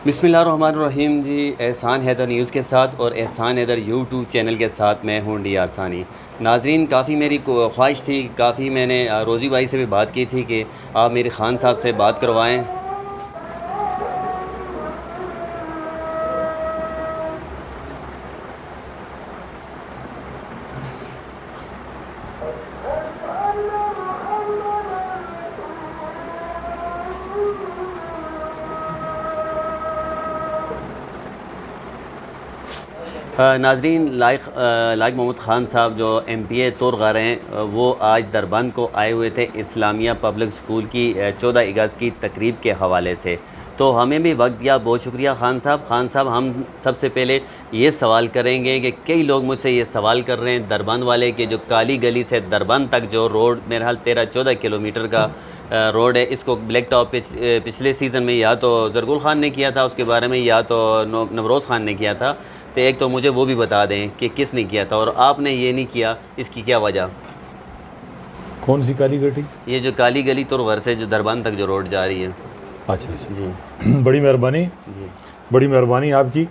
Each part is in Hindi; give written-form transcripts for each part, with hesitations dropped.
बिस्मिल्लाहिर्रहमानिर्रहीम जी। एहसान हैदर न्यूज़ के साथ और एहसान हैदर यूट्यूब चैनल के साथ मैं हूँ डीआर सानी। नाजरीन, काफ़ी मेरी ख्वाहिश थी, काफ़ी मैंने रोज़ी भाई से भी बात की थी कि आप मेरे ख़ान साहब से बात करवाएं। नाजरीन, लाइक मोहम्मद ख़ान साहब जो MPA तुरग़र हैं, वो आज दरबंद को आए हुए थे इस्लामिया पब्लिक स्कूल की 14 अगस्त की तकरीब के हवाले से। तो हमें भी वक्त दिया, बहुत शुक्रिया ख़ान साहब। हम सबसे पहले ये सवाल करेंगे कि कई लोग मुझसे ये सवाल कर रहे हैं दरबंद वाले कि जो काली गली से दरबंद तक जो रोड मेरे हाल 13-14 किलोमीटर का रोड है, इसको ब्लैक टॉप पिछले सीज़न में या तो ज़रगुल ख़ान ने किया था उसके बारे में, या तो नवरोज़ ख़ान ने किया था। तो एक तो मुझे वो भी बता दें कि किसने किया था और आपने ये नहीं किया, इसकी क्या वजह? कौन सी काली गली? ये जो काली गली तुरग़र से जो दरबंद तक जो रोड जा रही है। अच्छा जी, बड़ी मेहरबानी, जी, बड़ी मेहरबानी आपकी।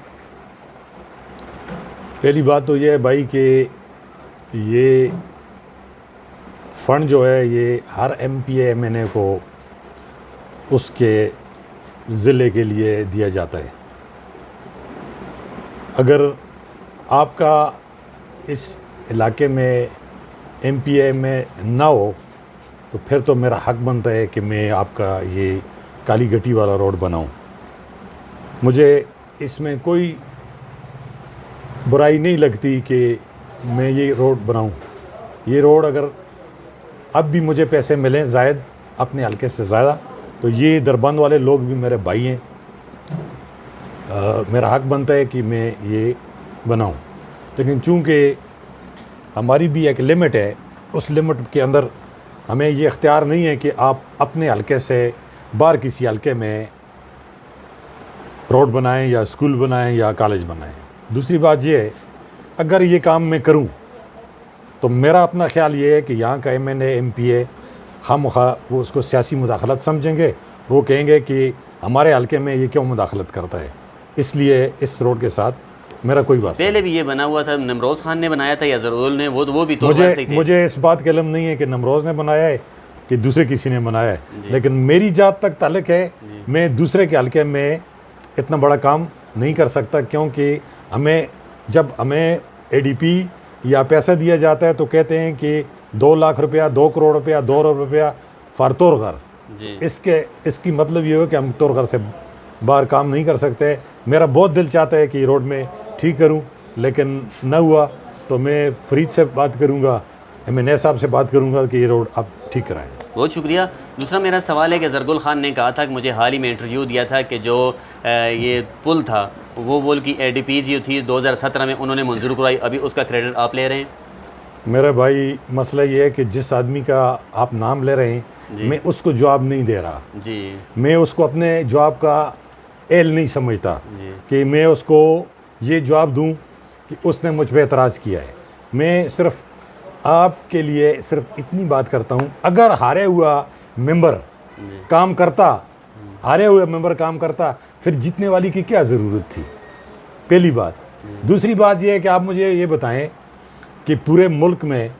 पहली बात तो ये है भाई कि ये फ़ंड जो है ये हर MPA MNA को उसके ज़िले के लिए दिया जाता है। अगर आपका इस इलाके में MPA में ना हो तो फिर तो मेरा हक बनता है कि मैं आपका ये काली गटी वाला रोड बनाऊं। मुझे इसमें कोई बुराई नहीं लगती कि मैं ये रोड बनाऊं। ये रोड अगर अब भी मुझे पैसे मिलें ज़ायद अपने हल्के से ज़्यादा, तो ये दरबंद वाले लोग भी मेरे भाई हैं। मेरा हक बनता है कि मैं ये बनाऊं। लेकिन चूंकि हमारी भी एक लिमिट है, उस लिमिट के अंदर हमें ये इख्तियार नहीं है कि आप अपने हल्के से बाहर किसी हल्के में रोड बनाएं या स्कूल बनाएं या कॉलेज बनाएं। दूसरी बात ये है, अगर ये काम मैं करूं तो मेरा अपना ख्याल ये है कि यहाँ का MNA MPA वो उसको सियासी मुदाखलत समझेंगे। वो कहेंगे कि हमारे हल्के में ये क्यों मुदाखलत करता है, इसलिए इस रोड के साथ मेरा कोई बात। पहले भी ये बना हुआ था, नमरोज़ ख़ान ने बनाया था या ज़रगुल ने? वो भी तो मुझे इस बात का इल्म नहीं है कि नमरोज़ ने बनाया है कि दूसरे किसी ने बनाया है, लेकिन मेरी जात तक ताल्लुक़ है, मैं दूसरे के हल्के में इतना बड़ा काम नहीं कर सकता। क्योंकि जब हमें ADP या पैसा दिया जाता है तो कहते हैं कि 2 लाख रुपया, 2 करोड़ रुपया, 2 अरब रुपया फ़ार तुरग़र। इसकी मतलब ये हो कि हम तुरग़र से बाहर काम नहीं कर सकते। मेरा बहुत दिल चाहता है कि रोड में ठीक करूं, लेकिन न हुआ तो मैं फरीद से बात करूंगा, MNA साहब से बात करूंगा कि ये रोड आप ठीक कराएं। बहुत शुक्रिया। दूसरा मेरा सवाल है कि ज़रगुल ख़ान ने कहा था कि मुझे हाल ही में इंटरव्यू दिया था कि जो ये पुल था वो बोल की ADP जो थी 2017 में उन्होंने मंजूर कराई, अभी उसका क्रेडिट आप ले रहे हैं? मेरा भाई मसला ये है कि जिस आदमी का आप नाम ले रहे हैं मैं उसको जवाब नहीं दे रहा जी। मैं उसको अपने जवाब का एल नहीं समझता कि मैं उसको ये जवाब दूं कि उसने मुझ पर एतराज़ किया है। मैं सिर्फ आपके लिए सिर्फ इतनी बात करता हूं, अगर हारे हुआ मेंबर काम करता, फिर जीतने वाली की क्या ज़रूरत थी? पहली बात। दूसरी बात यह है कि आप मुझे ये बताएं कि पूरे मुल्क में,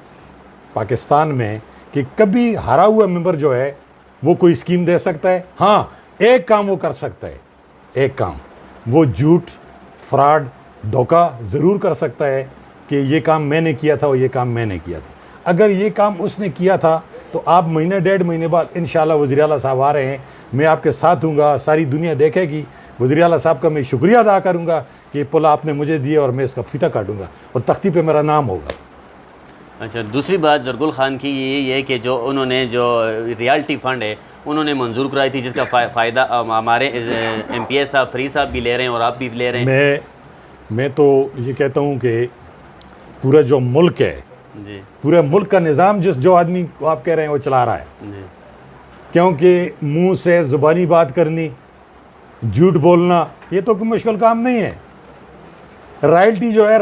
पाकिस्तान में, कि कभी हारा हुआ मेंबर जो है वो कोई स्कीम दे सकता है? हाँ, एक काम वो कर सकता है, एक काम वो झूठ, फ्रॉड, धोखा ज़रूर कर सकता है कि ये काम मैंने किया था और ये काम मैंने किया था। अगर ये काम उसने किया था तो आप महीने 1.5 महीने बाद इंशाल्लाह वज़ीर आला साहब आ रहे हैं, मैं आपके साथ हूँगा, सारी दुनिया देखेगी। वज़ीर आला साहब का मैं शुक्रिया अदा करूँगा कि पुल आपने मुझे दिया और मैं इसका फ़ीता काटूँगा और तख्ती पे मेरा नाम होगा। अच्छा, दूसरी बात ज़रगुल ख़ान की ये है कि जो उन्होंने जो रियल्टी फ़ंड है उन्होंने मंजूर कराई थी, जिसका फ़ायदा हमारे MPA साहब, फरीद साहब भी ले रहे हैं और आप भी ले रहे हैं। मैं तो ये कहता हूँ कि पूरा जो मुल्क है जी, पूरे मुल्क का निज़ाम जो आदमी को आप कह रहे हैं वो चला रहा है जी। क्योंकि मुंह से ज़ुबानी बात करनी, झूठ बोलना, ये तो कोई मुश्किल काम नहीं है। रॉयल्टी जो है,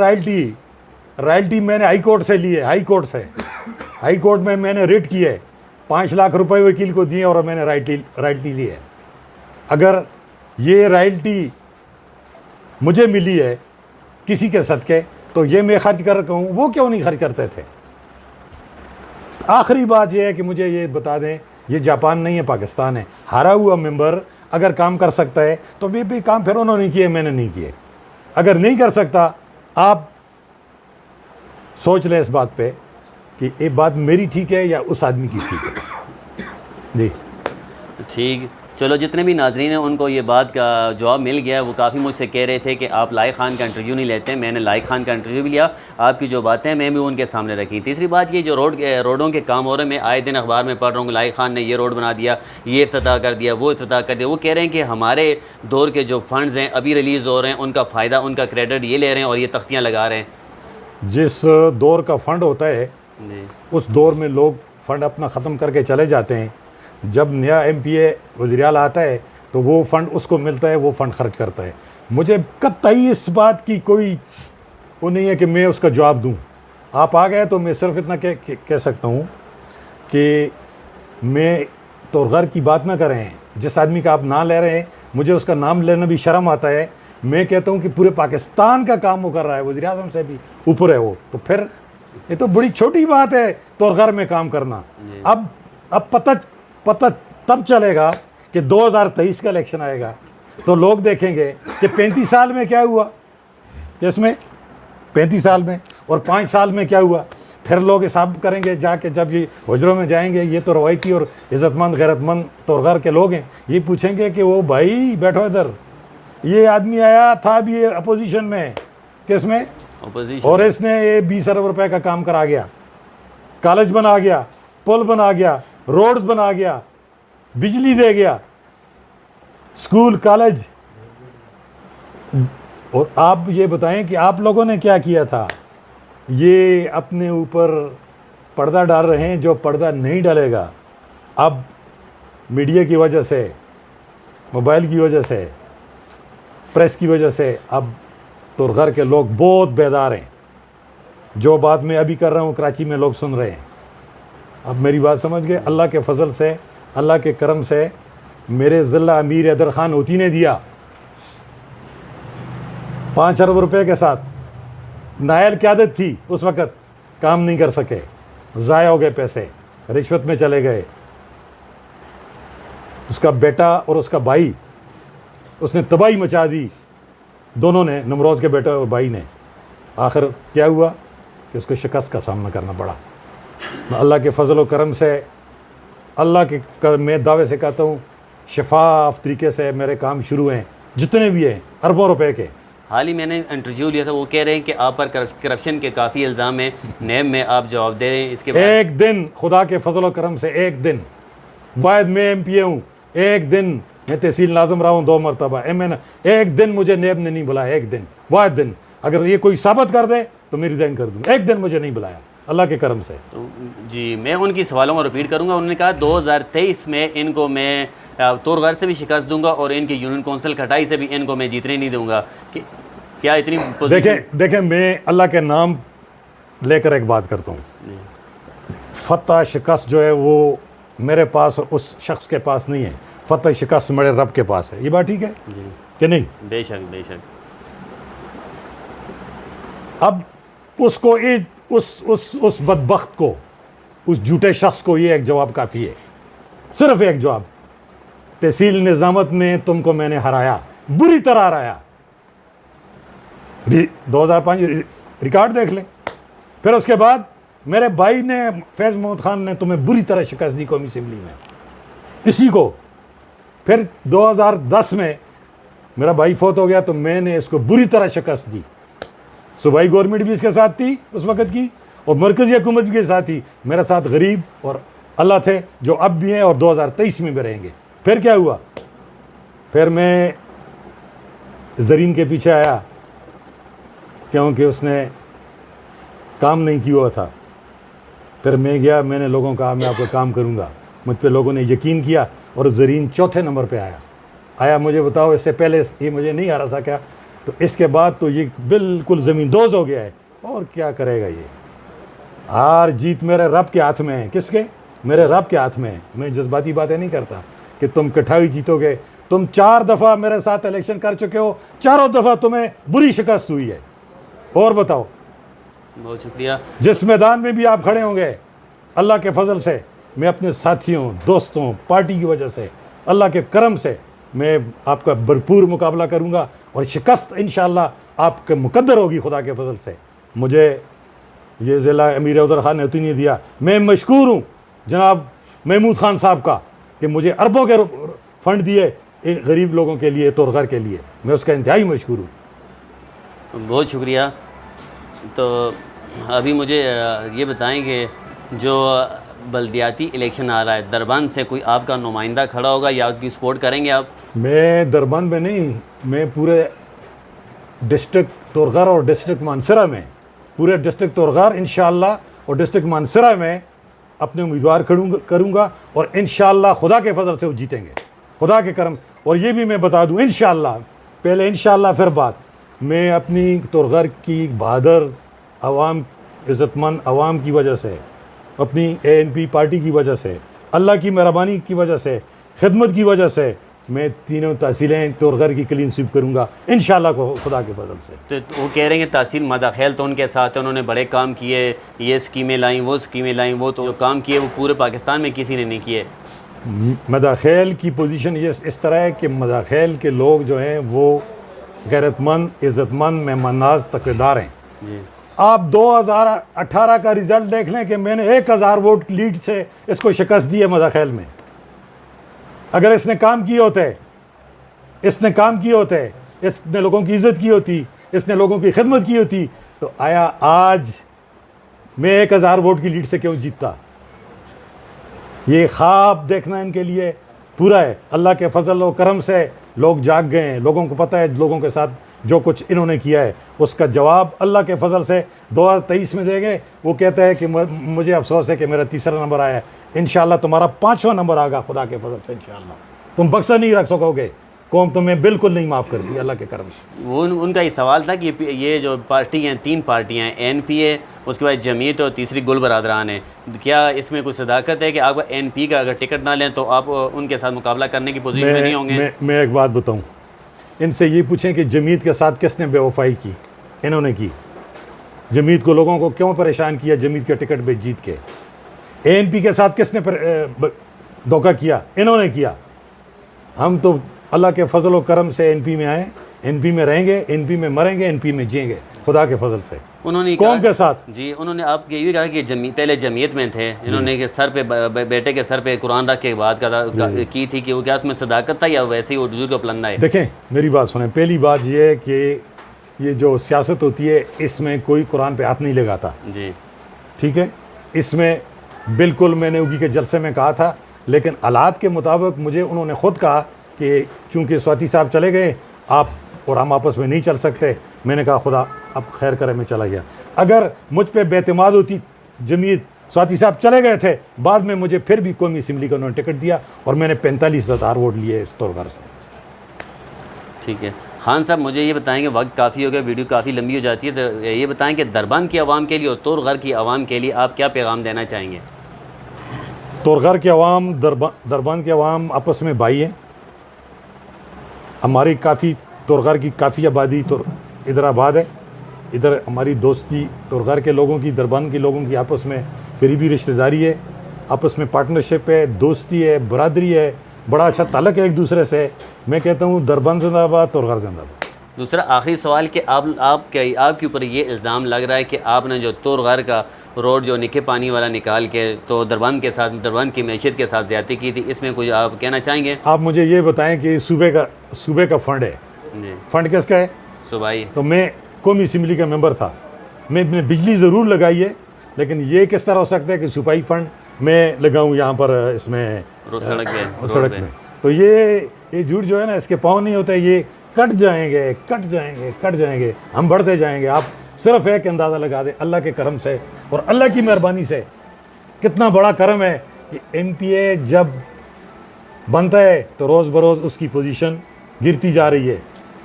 रॉयल्टी मैंने हाई कोर्ट से ली है, हाई कोर्ट में मैंने रिट की है, 5 लाख रुपए वकील को दिए और मैंने रॉयल्टी ली है। अगर ये रॉयल्टी मुझे मिली है किसी के सदके, तो ये मैं खर्च कर रहा हूँ, वो क्यों नहीं खर्च करते थे? आखिरी बात यह है कि मुझे ये बता दें, ये जापान नहीं है, पाकिस्तान है। हारा हुआ मेंबर अगर काम कर सकता है तो भी काम फिर उन्होंने किए, मैंने नहीं किए। अगर नहीं कर सकता, आप सोच लें इस बात पे कि ये बात मेरी ठीक है या उस आदमी की ठीक है। जी ठीक, चलो जितने भी नाजरीन हैं उनको ये बात का जवाब मिल गया। वो काफ़ी मुझसे कह रहे थे कि आप लाइक खान का इंटरव्यू नहीं लेते। मैंने लाइक खान का इंटरव्यू भी लिया, आपकी जो बातें हैं मैं भी उनके सामने रखी। तीसरी बात ये, जो रोडों के काम हो रहे हैं, मैं आए दिन अखबार में पढ़ रहा हूँ कि लाइक खान ने ये रोड बना दिया, ये इफ्तिताह कर दिया, वो इफ्तिताह कर दिया। वो कह रहे हैं कि हमारे दौर के जो फंड्स हैं अभी रिलीज़ हो रहे हैं, उनका फ़ायदा, उनका क्रेडिट ये ले रहे हैं और ये तख्तियाँ लगा रहे हैं। जिस दौर का फ़ंड होता है उस दौर में लोग फ़ंड अपना ख़त्म करके चले जाते हैं। जब नया MPA वज़ीर-ए-आला आता है तो वो फ़ंड उसको मिलता है, वो फ़ंड खर्च करता है। मुझे कतई इस बात की कोई वो नहीं है कि मैं उसका जवाब दूं। आप आ गए तो मैं सिर्फ इतना कह सकता हूं कि मैं तो घर की बात ना करें। जिस आदमी का आप नाम ले रहे हैं, मुझे उसका नाम लेना भी शर्म आता है। मैं कहता हूं कि पूरे पाकिस्तान का काम वो कर रहा है, वज़ीर आज़म से भी ऊपर है वो। तो फिर ये तो बड़ी छोटी बात है तो घर में काम करना। अब पता तब चलेगा कि 2023 का इलेक्शन आएगा तो लोग देखेंगे कि 35 साल में क्या हुआ, किसमें 35 साल में, और 5 साल में क्या हुआ। फिर लोग हिसाब करेंगे जाके, जब ये हुजरों में जाएंगे, ये तो रवायती और इज़्ज़तमंद गैरतमंद तौरगर के लोग हैं, ये पूछेंगे कि वो भाई बैठो इधर, ये आदमी आया था अभी ये अपोजिशन में, किस में, अपोजिशन, और इसने ये 20 अरब रुपए का काम करा गया, कॉलेज बना गया, पुल बना गया, रोड्स बना गया, बिजली दे गया, स्कूल कॉलेज। और आप ये बताएं कि आप लोगों ने क्या किया था। ये अपने ऊपर पर्दा डाल रहे हैं जो पर्दा नहीं डालेगा। अब मीडिया की वजह से, मोबाइल की वजह से, प्रेस की वजह से अब तुरगर के लोग बहुत बेदार हैं। जो बात मैं अभी कर रहा हूँ कराची में लोग सुन रहे हैं। अब मेरी बात समझ गए। अल्लाह के फजल से, अल्लाह के करम से मेरे ज़िला अमीर हैदर खान होती ने दिया 5 अरब रुपए के साथ। नायल क़यादत थी उस वक़्त, काम नहीं कर सके, ज़ाया हो गए पैसे, रिश्वत में चले गए। उसका बेटा और उसका भाई, उसने तबाही मचा दी, दोनों ने, नमरोज़ के बेटा और भाई ने। आखिर क्या हुआ कि उसको शिकस्त का सामना करना पड़ा। अल्लाह के फजल व करम से, अल्लाह के मैं दावे से कहता हूँ, शफाफ तरीके से मेरे काम शुरू हैं, जितने भी हैं, अरबों रुपए के। हाल ही मैंने इंटरव्यू लिया था, वो कह रहे हैं कि आप पर करप्शन के काफ़ी इल्ज़ाम हैं, नेब में आप जवाब दे रहे हैं। इसके बाद एक दिन खुदा के फजल व करम से, एक दिन वायद मैं MPA हूँ, एक दिन मैं तहसील नाज़िम रहा हूँ 2 मरतबा, MN, एक दिन मुझे नेब ने नहीं बुलाया, एक दिन, वायद दिन। अगर ये कोई साबित कर दे तो मैं रिज़ाइन कर दूँ। एक दिन मुझे नहीं बुलाया अल्लाह के करम से। तो जी, मैं उनकी सवालों को रिपीट करूंगा। उन्होंने कहा 2023 में इनको मैं तुरगर से भी शिकस्त दूंगा और इनकी यूनियन कौंसिल खटाई से भी इनको मैं जीतने नहीं दूंगा। कि क्या इतनी देखें मैं अल्लाह के नाम लेकर एक बात करता हूँ। फतह शिकस्त जो है वो मेरे पास और उस शख्स के पास नहीं है, फतह शिकस्त मेरे रब के पास है। ये बात ठीक है जी कि नहीं? बेशक बेशक। अब उसको उस बदबख्त को, उस झूठे शख्स को ये एक जवाब काफ़ी है, सिर्फ एक जवाब। तहसील निज़ामत में तुमको मैंने हराया, बुरी तरह हराया। 2005 रिकॉर्ड देख लें। फिर उसके बाद मेरे भाई ने, फैज़ मोहम्मद खान ने तुम्हें बुरी तरह शिकस्त दी कौमी असम्बली में, इसी को। फिर 2010 में मेरा भाई फौत हो गया तो मैंने इसको बुरी तरह शिकस्त दी। सूबाई गवर्नमेंट भी इसके साथ थी उस वक़्त की, और मरकज़ी हुकूमत भी के साथ थी। मेरे साथ गरीब और अल्लाह थे जो अब भी हैं और 2023 में भी रहेंगे। फिर क्या हुआ? फिर मैं ज़रीन के पीछे आया क्योंकि उसने काम नहीं किया हुआ था। फिर मैं गया, मैंने लोगों को कहा मैं आपका काम करूँगा। मुझ पे लोगों ने यकीन किया और ज़रीन चौथे नंबर पे आया। मुझे बताओ, इससे पहले ये मुझे नहीं हरा सका, तो इसके बाद तो ये बिल्कुल ज़मींदोज़ हो गया है। और क्या करेगा ये? हार जीत मेरे रब के हाथ में है। किसके? मेरे रब के हाथ में है। मैं जज्बाती बातें नहीं करता कि तुम कठाई जीतोगे तुम 4 दफ़ा मेरे साथ इलेक्शन कर चुके हो, चारों दफ़ा तुम्हें बुरी शिकस्त हुई है। और बताओ, बहुत शुक्रिया। जिस मैदान में भी आप खड़े होंगे, अल्लाह के फजल से, मैं अपने साथियों, दोस्तों, पार्टी की वजह से, अल्लाह के करम से मैं आपका भरपूर मुकाबला करूंगा और शिकस्त इंशाअल्लाह आपके मुकद्दर होगी खुदा के फजल से। मुझे ये ज़िला अमीर उदर खान ने नहीं दिया, मैं मशकूर हूँ जनाब महमूद खान साहब का कि मुझे अरबों के फ़ंड दिए इन गरीब लोगों के लिए, तोरगर के लिए, मैं उसका इंतहाई मशकूर हूँ। बहुत शुक्रिया। तो अभी मुझे ये बताएं कि जो बल्दियाती इलेक्शन आ रहा है, दरबान से कोई आपका नुमाइंदा खड़ा होगा या उसकी सपोर्ट करेंगे आप? मैं दरबान में नहीं, मैं पूरे डिस्ट्रिक्ट तोरगर और डिस्ट्रिक्ट मानसरा में, पूरे डिस्ट्रिक्ट तोरगर इंशाअल्लाह और डिस्ट्रिक्ट मानसरा में अपने उम्मीदवार करूँगा और इंशाअल्लाह खुदा के फजल से वो जीतेंगे, खुदा के करम। और ये भी मैं बता दूँ, इंशाअल्लाह, पहले इंशाअल्लाह फिर बात, मैं अपनी तोरगर की बहादुर अवाम, इज़्ज़तमंद अवाम की वजह से, अपनी ANP पार्टी की वजह से, अल्लाह की मेहरबानी की वजह से, खिदमत की वजह से मैं तीनों तहसीलें तोरगर की क्लीन स्वीप करूँगा इंशाअल्लाह को खुदा के फजल से। तो वो कह रहे हैं कि तहसील मदाखेल तो उनके साथ है, उन्होंने बड़े काम किए, ये स्कीमें लाई, वो स्कीमें लाई, वो तो जो काम किए वो पूरे पाकिस्तान में किसी ने नहीं किए। मदाखेल की पोजीशन ये इस तरह है कि मदाखेल के लोग जो हैं वो गैरतमंद, इज़्ज़तमंद, मेहमाननाज, तकवेदार हैं जी। आप 2018 का रिज़ल्ट देख लें कि मैंने 1000 वोट लीड से इसको शिकस्त दी है मदाखेल में। अगर इसने काम किए होते, इसने काम किए होते, इसने लोगों की इज़्ज़त की होती, इसने लोगों की खिदमत की होती, तो आया आज मैं 1000 वोट की लीड से क्यों जीतता? ये ख्वाब देखना इनके लिए पूरा है। अल्लाह के फजल और करम से लोग जाग गए हैं, लोगों को पता है लोगों के साथ जो कुछ इन्होंने किया है उसका जवाब अल्लाह के फजल से 2023 में देंगे। वो कहता है कि मुझे अफसोस है कि मेरा तीसरा नंबर आया है, इंशाअल्लाह तुम्हारा 5वां नंबर आएगा खुदा के फजल से इंशाअल्लाह। तुम बक्सा नहीं रख सकोगे, कौम तुम्हें बिल्कुल नहीं माफ़ करती अल्लाह के करम से। वो उनका ये सवाल था कि ये जो पार्टी हैं, 3 पार्टियाँ हैं, NPA, उसके बाद जमीयत और तीसरी गुल बरादरान है, क्या इसमें कुछ सदाकत है कि आप NP का अगर टिकट ना लें तो आप उनके साथ मुकाबला करने की पोजीशन में नहीं होंगे? मैं एक बात बताऊँ, इनसे ये पूछें कि जमीयत के साथ किसने बेवफाई की? इन्होंने की। जमीयत को, लोगों को क्यों परेशान किया जमीयत के टिकट पे जीत के? ANP के साथ किसने धोखा किया? इन्होंने किया। हम तो अल्लाह के फजल व करम से NP में आए, NP में रहेंगे, NP में मरेंगे, NP में जिएंगे खुदा के फजल से। उन्होंने कौम के साथ जी, उन्होंने आप ये भी कहा कि पहले जमीयत में थे, इन्होंने के सर पे बेटे के सर पे कुरान रख के बात की थी कि वो क्या उसमें सदाकत था या वैसे ही उर्दू का पलंदा है? देखें, मेरी बात सुनें। पहली बात ये है कि ये जो सियासत होती है इसमें कोई कुरान पे हाथ नहीं लगाता जी, ठीक है। इसमें बिल्कुल मैंने उगी के जलसे में कहा था, लेकिन हालात के मुताबिक मुझे उन्होंने ख़ुद कहा कि चूँकि स्वाति साहब चले गए, आप और हम आपस में नहीं चल सकते। मैंने कहा खुदा अब खैर करे, मैं चला गया। अगर मुझ पे बेतमाद होती जमीयत, स्वाति साहब चले गए थे, बाद में मुझे फिर भी कौमी असम्बली का उन्होंने टिकट दिया और मैंने 45,000 वोट लिए इस तौर से। ठीक है खान साहब, मुझे ये बताएं कि वक्त काफ़ी हो गया, वीडियो काफ़ी लंबी हो जाती है, तो ये बताएं कि दरबान की आवाम के लिए और तोरगर की आवाम के लिए आप क्या पैगाम देना चाहेंगे? तोरगर के अवाम, दरबान के अवाम आपस में भाई हैं। हमारी काफ़ी तोरगर की काफ़ी आबादी तो इधर आबाद है। इधर हमारी दोस्ती तोरगर के लोगों की, दरबान के लोगों की आपस में करीबी रिश्तेदारी है, आपस में पार्टनरशिप है, दोस्ती है, बरादरी है, बड़ा अच्छा ताल्लुक़ है एक दूसरे से। मैं कहता हूँ दरबान जिंदाबाद, तोरगर जिंदाबाद। दूसरा आखिरी सवाल कि आपके ऊपर ये इल्ज़ाम लग रहा है कि आपने जो तोरगर का रोड जो निके पानी वाला निकाल के तो दरबान के साथ, दरबान की मैशियत के साथ ज़्यादती की थी, इसमें कुछ आप कहना चाहेंगे? आप मुझे ये बताएं कि सूबे का फ़ंड है जी, फ़ंड किसका है? सुबाई। तो मैं कौमी असम्बली का मेंबर था, मैंने बिजली ज़रूर लगाई है, लेकिन ये किस तरह हो सकता है कि सूबाई फ़ंड मैं लगाऊं यहाँ पर इसमें सड़क में? तो ये झूठ जो है ना, इसके पाँव नहीं होते, ये कट जाएंगे, हम बढ़ते जाएंगे। आप सिर्फ एक अंदाज़ा लगा दें अल्लाह के करम से और अल्लाह की मेहरबानी से, कितना बड़ा करम है कि MPA जब बनता है तो रोज़ बरोज़ उसकी पोजीशन गिरती जा रही है,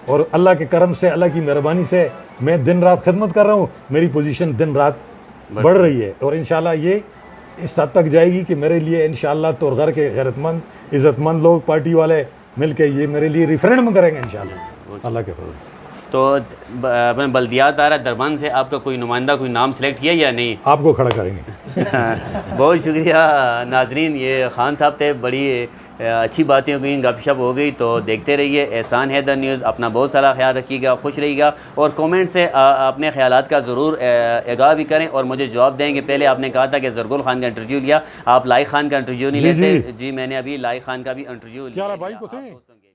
और अल्लाह के करम से, अल्लाह की मेहरबानी से मैं दिन रात खिदमत कर रहा हूँ, मेरी पोजीशन दिन रात बढ़ रही है। और इंशाल्लाह ये इस हद तक जाएगी कि मेरे लिए इंशाल्लाह तोरगर के गैरतमंद, इज़्ज़तमंद लोग, पार्टी वाले मिल के ये मेरे लिए रेफरेंडम करेंगे इंशाल्लाह अल्लाह के फजल से। तो अपने बल्दियात दायरा दरबान से आपका कोई नुमाइंदा कोई नाम सेलेक्ट किया या नहीं? आपको खड़ा करेंगे। बहुत शुक्रिया नाजरीन, ये खान साहब थे, बड़ी अच्छी बातें हो गई, गपशप हो गई। तो देखते रहिए एहसान हैदर न्यूज़। अपना बहुत सारा ख्याल रखिएगा, खुश रहिएगा और कमेंट से अपने ख्यालात का ज़रूर आगाह भी करें और मुझे जवाब दें कि पहले आपने कहा था कि ज़रगुल खान का इंटरव्यू लिया, आप लाइक खान का इंटरव्यू नहीं लेते। जी मैंने अभी लाइक खान का भी इंटरव्यू लिया।